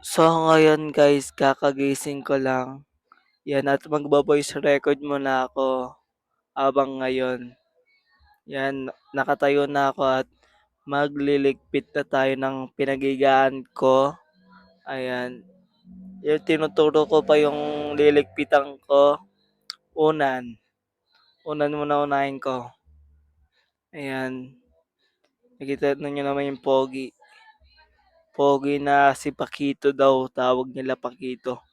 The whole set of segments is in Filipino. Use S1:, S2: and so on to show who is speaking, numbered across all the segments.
S1: So ngayon guys, kakagising ko lang. Yan at magvo-voice record muna ako habang ngayon. Yan, nakatayo na ako at magliligpit na tayo ng pinagigaan ko. Ayan, yung tinuturo ko pa yung liligpitan ko. Unan. Unan muna unahin ko. Ayan, nakita ninyo naman yung pogi. Pogi na si Pakito daw, tawag nila Pakito.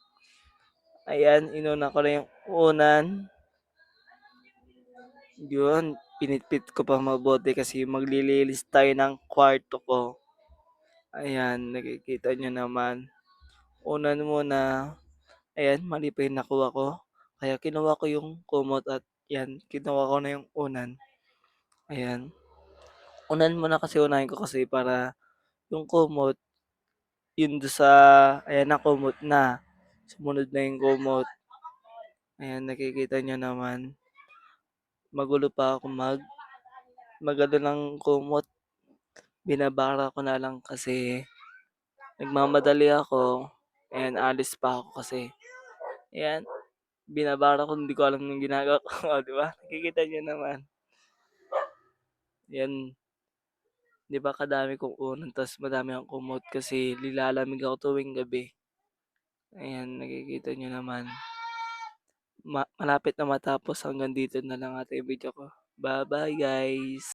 S1: Ayan, inuna ko na yung unan. Yun, pinitpit ko pa mabuti kasi maglililis tayo ng kwarto ko. Ayan, nakikita nyo naman. Unan muna. Ayan, mali pa yung nakuha ko. Kaya kinuha ko yung kumot at yan, kinuha ko na yung unan. Ayan. Unan muna kasi unahin ko kasi para yung kumot, yun do sa, ayan na kumot na. Sumunod na yung kumot. Ayan, nakikita nyo naman. Magulo pa ako magano ng kumot. Binabara ko na lang kasi nagmamadali ako. Ayan, alis pa ako kasi. Ayan, binabara ko, hindi ko alam yung ginagawa ko. O, di ba? Nakikita niyo naman. Yan, di ba kadami kong unan, tas madami akong kumot kasi lilalamig ako tuwing gabi. Ayan, nakikita niyo naman. Malapit na matapos, hanggang dito na lang ating video ko. Bye bye guys!